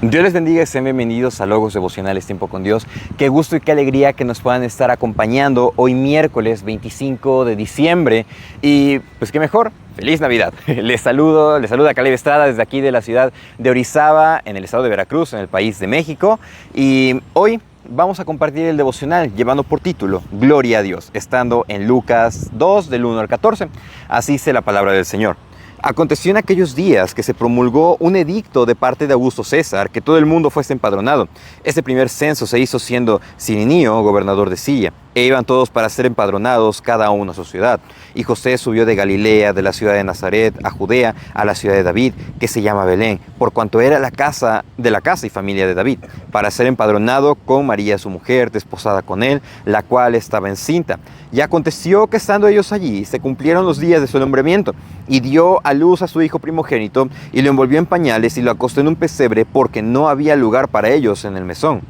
Dios les bendiga y sean bienvenidos a Logos Devocionales Tiempo con Dios. Qué gusto y qué alegría que nos puedan estar acompañando hoy miércoles 25 de diciembre. Y pues qué mejor, ¡feliz Navidad! Les saluda Caleb Estrada desde aquí de la ciudad de Orizaba, en el estado de Veracruz, en el país de México. Y hoy vamos a compartir el devocional llevando por título Gloria a Dios, estando en Lucas 2 del 1 al 14. Así dice la palabra del Señor. Aconteció en aquellos días que se promulgó un edicto de parte de Augusto César que todo el mundo fuese empadronado. Este primer censo se hizo siendo Cirenio gobernador de Siria, e iban todos para ser empadronados cada uno a su ciudad. Y José subió de Galilea, de la ciudad de Nazaret, a Judea, a la ciudad de David, que se llama Belén, por cuanto era la casa y familia de David, para ser empadronado con María su mujer, desposada con él, la cual estaba encinta. Y aconteció que estando ellos allí, se cumplieron los días de su nombramiento, y dio a luz a su hijo primogénito, y lo envolvió en pañales, y lo acostó en un pesebre, porque no había lugar para ellos en el mesón.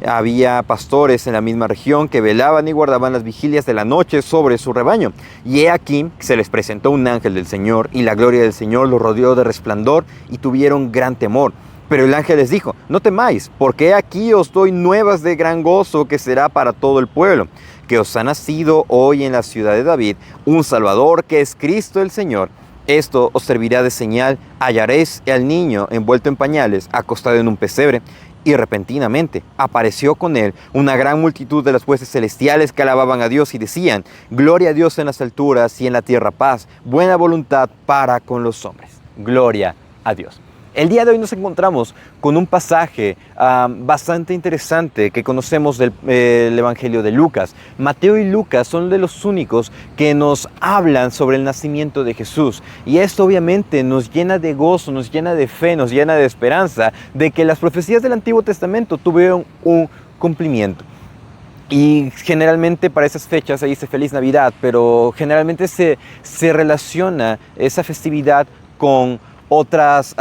Había pastores en la misma región que velaban y guardaban las vigilias de la noche sobre su rebaño. Y he aquí se les presentó un ángel del Señor, y la gloria del Señor los rodeó de resplandor, y tuvieron gran temor. Pero el ángel les dijo: no temáis, porque he aquí os doy nuevas de gran gozo, que será para todo el pueblo, que os ha nacido hoy en la ciudad de David un Salvador, que es Cristo el Señor. Esto os servirá de señal: hallaréis al niño envuelto en pañales, acostado en un pesebre. Y repentinamente apareció con él una gran multitud de las huestes celestiales que alababan a Dios y decían: Gloria a Dios en las alturas y en la tierra paz, buena voluntad para con los hombres. Gloria a Dios. El día de hoy nos encontramos con un pasaje bastante interesante que conocemos del Evangelio de Lucas. Mateo y Lucas son de los únicos que nos hablan sobre el nacimiento de Jesús. Y esto obviamente nos llena de gozo, nos llena de fe, nos llena de esperanza de que las profecías del Antiguo Testamento tuvieron un cumplimiento. Y generalmente para esas fechas se dice Feliz Navidad, pero generalmente se relaciona esa festividad con otras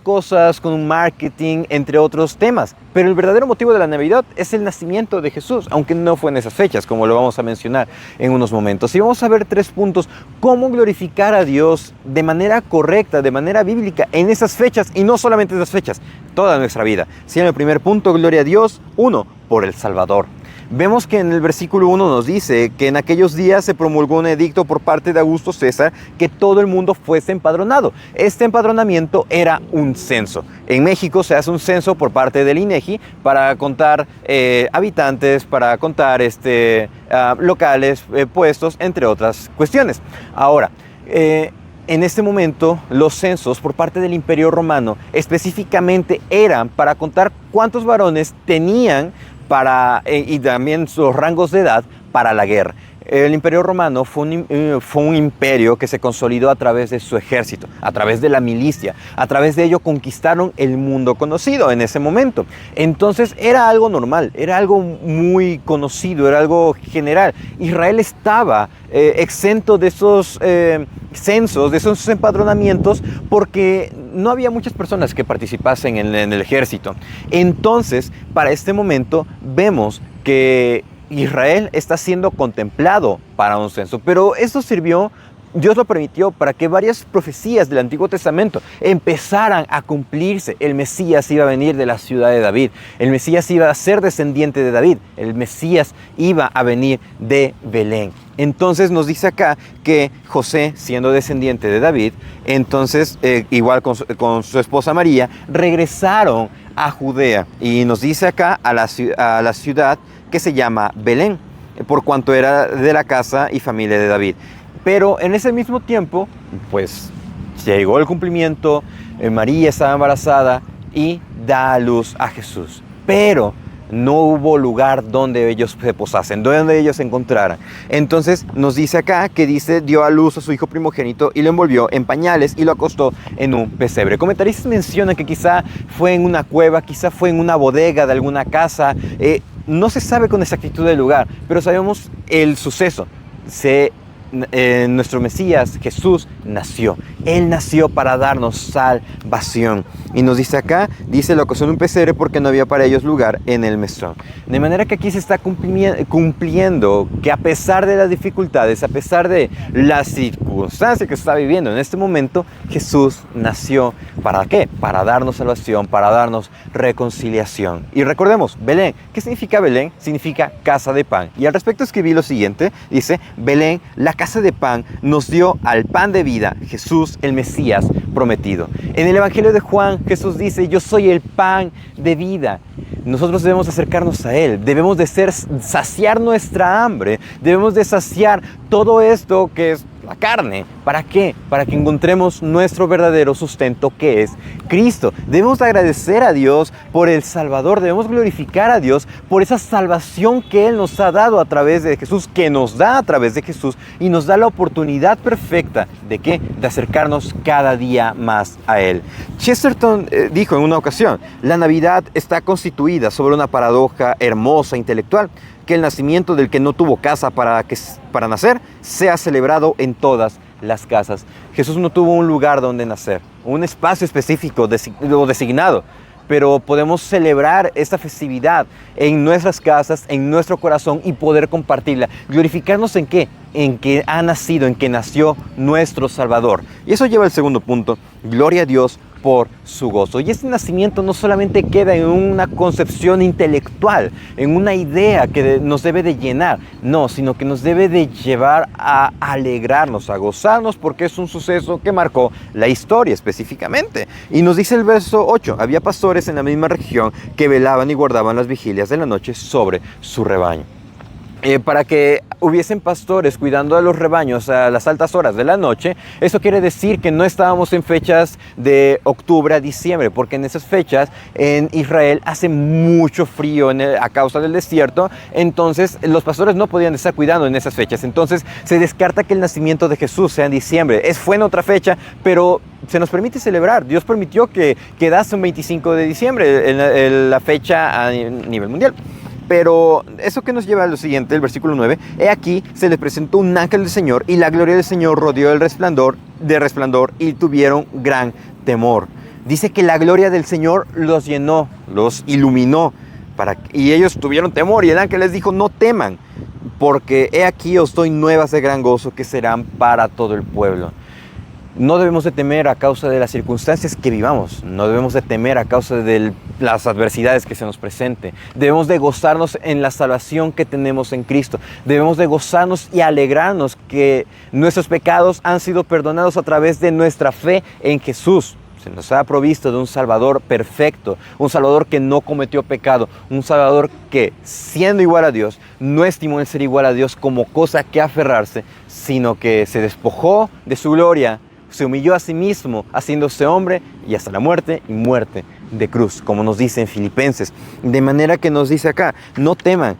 cosas, con un marketing, entre otros temas. Pero el verdadero motivo de la Navidad es el nacimiento de Jesús, aunque no fue en esas fechas, como lo vamos a mencionar en unos momentos. Y vamos a ver 3 puntos: cómo glorificar a Dios de manera correcta, de manera bíblica, en esas fechas, y no solamente esas fechas, toda nuestra vida. Si en el primer punto, gloria a Dios, 1, por el Salvador. Vemos que en el versículo 1 nos dice que en aquellos días se promulgó un edicto por parte de Augusto César que todo el mundo fuese empadronado. Este empadronamiento era un censo. En México se hace un censo por parte del INEGI para contar habitantes, para contar locales, puestos, entre otras cuestiones. Ahora, en este momento, los censos por parte del Imperio Romano específicamente eran para contar cuántos varones tenían y también sus rangos de edad para la guerra. El Imperio Romano fue un imperio que se consolidó a través de su ejército, a través de la milicia. A través de ello conquistaron el mundo conocido en ese momento. Entonces era algo normal, era algo muy conocido, era algo general. Israel estaba exento de esos censos, de esos empadronamientos, porque no había muchas personas que participasen en el ejército. Entonces, para este momento, vemos que Israel está siendo contemplado para un censo, pero esto sirvió, Dios lo permitió, para que varias profecías del Antiguo Testamento empezaran a cumplirse. El Mesías iba a venir de la ciudad de David, el Mesías iba a ser descendiente de David, el Mesías iba a venir de Belén. Entonces nos dice acá que José, siendo descendiente de David, entonces igual con su esposa María, regresaron a Judea, y nos dice acá a la ciudad que se llama Belén, por cuanto era de la casa y familia de David. Pero en ese mismo tiempo, pues llegó el cumplimiento, María estaba embarazada y da a luz a Jesús. Pero no hubo lugar donde ellos se posasen, donde ellos se encontraran. Entonces nos dice acá que dio a luz a su hijo primogénito y lo envolvió en pañales y lo acostó en un pesebre. Comentaristas mencionan que quizá fue en una cueva, quizá fue en una bodega de alguna casa. No se sabe con exactitud del lugar, pero sabemos el suceso. Nuestro Mesías, Jesús, nació Él nació para darnos salvación. Y nos dice acá, dice, lo acostó en un pesebre porque no había para ellos lugar en el mesón. De manera que aquí se está cumpliendo que a pesar de las dificultades, a pesar de la circunstancia que se está viviendo en este momento, Jesús nació. ¿Para qué? Para darnos salvación, para darnos reconciliación. Y recordemos, Belén, ¿qué significa Belén? Significa casa de pan. Y al respecto escribí lo siguiente, dice, Belén, la casa de pan, nos dio al pan de vida, Jesús, el Mesías prometido. En el Evangelio de Juan, Jesús dice, yo soy el pan de vida. Nosotros debemos acercarnos a Él, debemos de saciar nuestra hambre, debemos de saciar todo esto que es la carne. ¿Para qué? Para que encontremos nuestro verdadero sustento, que es Cristo. Debemos agradecer a Dios por el Salvador, debemos glorificar a Dios por esa salvación que Él nos ha dado a través de Jesús, que nos da a través de Jesús y nos da la oportunidad perfecta ¿de qué? De acercarnos cada día más a Él. Chesterton dijo en una ocasión, la Navidad está constituida sobre una paradoja hermosa intelectual, que el nacimiento del que no tuvo casa para nacer sea celebrado en todas las casas. Jesús no tuvo un lugar donde nacer, un espacio específico o designado, pero podemos celebrar esta festividad en nuestras casas, en nuestro corazón y poder compartirla. ¿Glorificarnos en qué? En que ha nacido, en que nació nuestro Salvador. Y eso lleva al segundo punto, gloria a Dios por su gozo. Y este nacimiento no solamente queda en una concepción intelectual, en una idea que nos debe de llenar, no, sino que nos debe de llevar a alegrarnos, a gozarnos, porque es un suceso que marcó la historia específicamente. Y nos dice el verso 8, había pastores en la misma región que velaban y guardaban las vigilias de la noche sobre su rebaño. Para que hubiesen pastores cuidando de los rebaños a las altas horas de la noche, eso quiere decir que no estábamos en fechas de octubre a diciembre, porque en esas fechas en Israel hace mucho frío a causa del desierto, entonces los pastores no podían estar cuidando en esas fechas, entonces se descarta que el nacimiento de Jesús sea en diciembre. Fue en otra fecha, pero se nos permite celebrar. Dios permitió que quedase un 25 de diciembre en la fecha a nivel mundial. Pero eso que nos lleva a lo siguiente, el versículo 9, he aquí se les presentó un ángel del Señor y la gloria del Señor rodeó el resplandor y tuvieron gran temor. Dice que la gloria del Señor los llenó, los iluminó y ellos tuvieron temor y el ángel les dijo, no teman, porque he aquí os doy nuevas de gran gozo que serán para todo el pueblo. No debemos de temer a causa de las circunstancias que vivamos, no debemos de temer a causa de las adversidades que se nos presenten. Debemos de gozarnos en la salvación que tenemos en Cristo. Debemos de gozarnos y alegrarnos que nuestros pecados han sido perdonados a través de nuestra fe en Jesús. Se nos ha provisto de un Salvador perfecto, un Salvador que no cometió pecado, un Salvador que, siendo igual a Dios, no estimó el ser igual a Dios como cosa que aferrarse, sino que se despojó de su gloria, se humilló a sí mismo, haciéndose hombre y hasta la muerte y muerte de cruz, como nos dice en Filipenses. De manera que nos dice acá, no teman,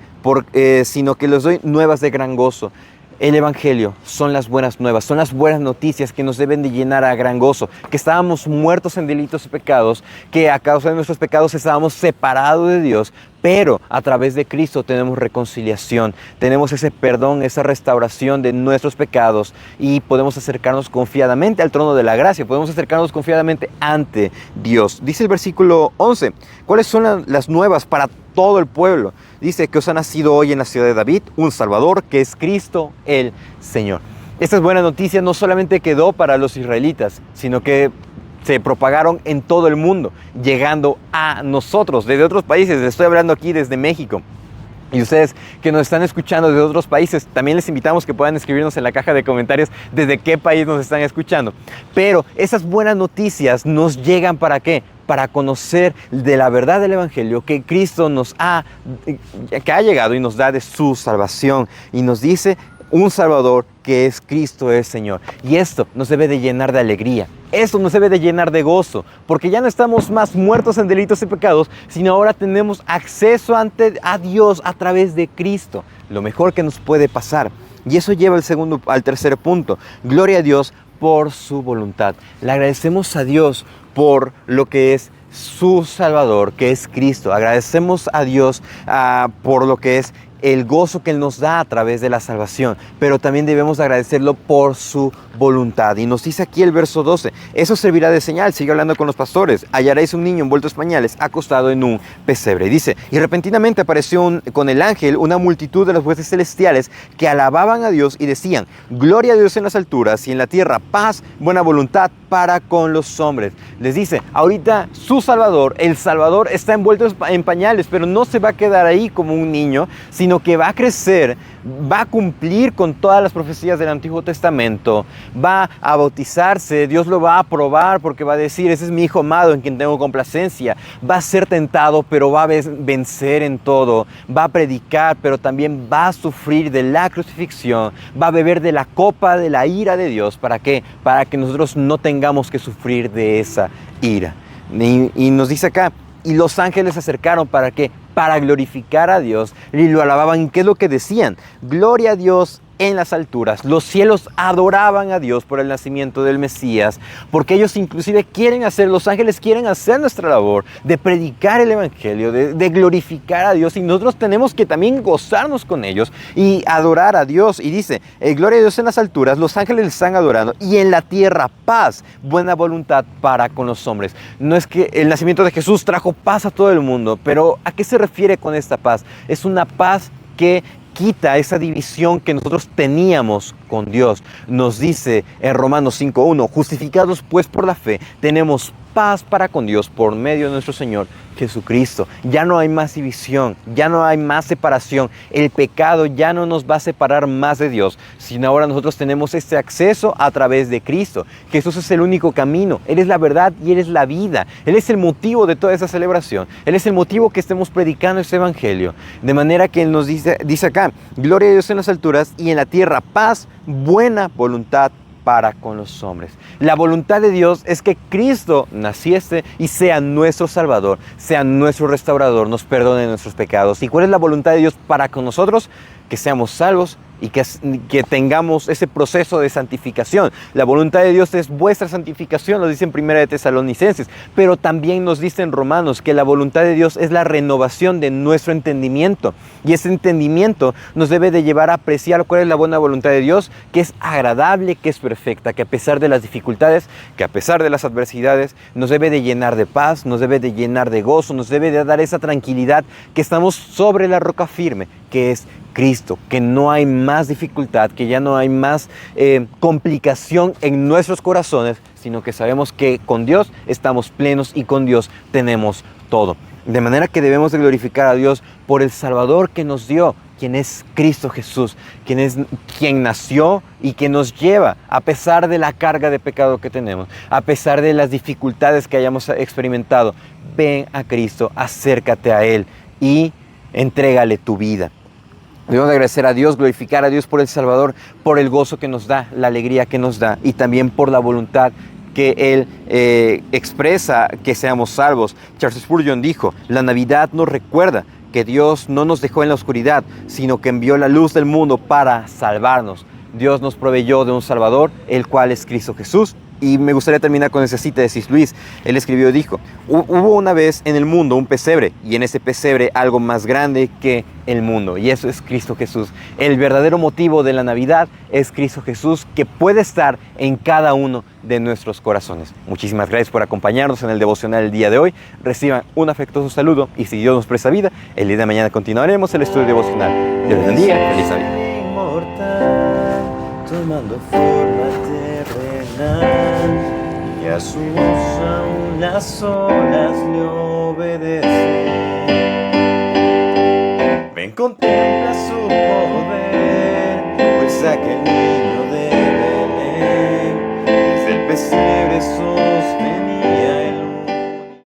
sino que les doy nuevas de gran gozo. El Evangelio son las buenas nuevas, son las buenas noticias que nos deben de llenar a gran gozo, que estábamos muertos en delitos y pecados, que a causa de nuestros pecados estábamos separados de Dios, pero a través de Cristo tenemos reconciliación, tenemos ese perdón, esa restauración de nuestros pecados y podemos acercarnos confiadamente al trono de la gracia, podemos acercarnos confiadamente ante Dios. Dice el versículo 11, ¿cuáles son las nuevas para todo el pueblo? Dice que os ha nacido hoy en la ciudad de David un Salvador, que es Cristo el Señor. Esta buena noticia no solamente quedó para los israelitas, sino que se propagaron en todo el mundo, llegando a nosotros, desde otros países. Les estoy hablando aquí desde México. Y ustedes que nos están escuchando de otros países, también les invitamos que puedan escribirnos en la caja de comentarios desde qué país nos están escuchando. Pero esas buenas noticias nos llegan ¿para qué? Para conocer de la verdad del Evangelio que Cristo que ha llegado y nos da de su salvación. Y nos dice un Salvador que es Cristo el Señor. Y esto nos debe de llenar de alegría. Esto nos debe de llenar de gozo, porque ya no estamos más muertos en delitos y pecados, sino ahora tenemos acceso a Dios a través de Cristo. Lo mejor que nos puede pasar. Y eso lleva al tercer punto. Gloria a Dios por su voluntad. Le agradecemos a Dios por lo que es su Salvador, que es Cristo. Agradecemos a Dios por lo que es el gozo que Él nos da a través de la salvación, pero también debemos agradecerlo por su voluntad. Y nos dice aquí el verso 12, eso servirá de señal, sigue hablando con los pastores, hallaréis un niño envuelto en pañales, acostado en un pesebre. Y dice, y repentinamente apareció con el ángel una multitud de las huestes celestiales que alababan a Dios y decían, gloria a Dios en las alturas y en la tierra paz, buena voluntad para con los hombres. Les dice, ahorita su Salvador, el Salvador está envuelto en pañales, pero no se va a quedar ahí como un niño, sino que va a crecer, va a cumplir con todas las profecías del Antiguo Testamento, va a bautizarse, Dios lo va a aprobar porque va a decir, ese es mi hijo amado en quien tengo complacencia, va a ser tentado, pero va a vencer en todo, va a predicar, pero también va a sufrir de la crucifixión, va a beber de la copa de la ira de Dios. ¿Para qué? Para que nosotros no tengamos que sufrir de esa ira. Y nos dice acá, y los ángeles se acercaron ¿para qué? Para glorificar a Dios y lo alababan. ¿Qué es lo que decían? Gloria a Dios en las alturas. Los cielos adoraban a Dios por el nacimiento del Mesías, porque ellos inclusive los ángeles quieren hacer nuestra labor de predicar el Evangelio, de glorificar a Dios, y nosotros tenemos que también gozarnos con ellos y adorar a Dios. Y dice, gloria a Dios en las alturas, los ángeles le están adorando, y en la tierra paz, buena voluntad para con los hombres. No es que el nacimiento de Jesús trajo paz a todo el mundo, pero ¿a qué se refiere con esta paz? Es una paz que quita esa división que nosotros teníamos con Dios. Nos dice en Romanos 5:1, justificados pues por la fe, tenemos paz para con Dios por medio de nuestro Señor Jesucristo. Ya no hay más división, ya no hay más separación. El pecado ya no nos va a separar más de Dios, sino ahora nosotros tenemos este acceso a través de Cristo. Jesús es el único camino, Él es la verdad y Él es la vida. Él es el motivo de toda esa celebración. Él es el motivo que estemos predicando este Evangelio. De manera que Él nos dice acá, gloria a Dios en las alturas y en la tierra paz, buena voluntad para con los hombres. La voluntad de Dios es que Cristo naciese y sea nuestro Salvador, sea nuestro restaurador, nos perdone nuestros pecados. ¿Y cuál es la voluntad de Dios para con nosotros? Que seamos salvos y que tengamos ese proceso de santificación. La voluntad de Dios es vuestra santificación, lo dice en 1 de Tesalonicenses, pero también nos dice en Romanos que la voluntad de Dios es la renovación de nuestro entendimiento, y ese entendimiento nos debe de llevar a apreciar cuál es la buena voluntad de Dios, que es agradable, que es perfecta, que a pesar de las dificultades, que a pesar de las adversidades, nos debe de llenar de paz, nos debe de llenar de gozo, nos debe de dar esa tranquilidad que estamos sobre la roca firme, que es Cristo, que no hay más dificultad, que ya no hay más complicación en nuestros corazones, sino que sabemos que con Dios estamos plenos y con Dios tenemos todo. De manera que debemos de glorificar a Dios por el Salvador que nos dio, quien es Cristo Jesús, quien nació y que nos lleva, a pesar de la carga de pecado que tenemos, a pesar de las dificultades que hayamos experimentado. Ven a Cristo, acércate a Él y entrégale tu vida. Debemos agradecer a Dios, glorificar a Dios por el Salvador, por el gozo que nos da, la alegría que nos da, y también por la voluntad que Él expresa que seamos salvos. Charles Spurgeon dijo, la Navidad nos recuerda que Dios no nos dejó en la oscuridad, sino que envió la luz del mundo para salvarnos. Dios nos proveyó de un Salvador, el cual es Cristo Jesús. Y me gustaría terminar con esa cita de C.S. Lewis. Él escribió, dijo, hubo una vez en el mundo un pesebre, y en ese pesebre algo más grande que el mundo, y eso es Cristo Jesús. El verdadero motivo de la Navidad es Cristo Jesús, que puede estar en cada uno de nuestros corazones. Muchísimas gracias por acompañarnos en el devocional el día de hoy. Reciban un afectuoso saludo, y si Dios nos presta vida, el día de mañana continuaremos el estudio devocional. Dios les bendiga. Feliz Navidad. Tomando forma terrenal, y a su voz aún las olas le obedecen. Ven, contempla su poder, pues aquel niño de Belén, desde el pesebre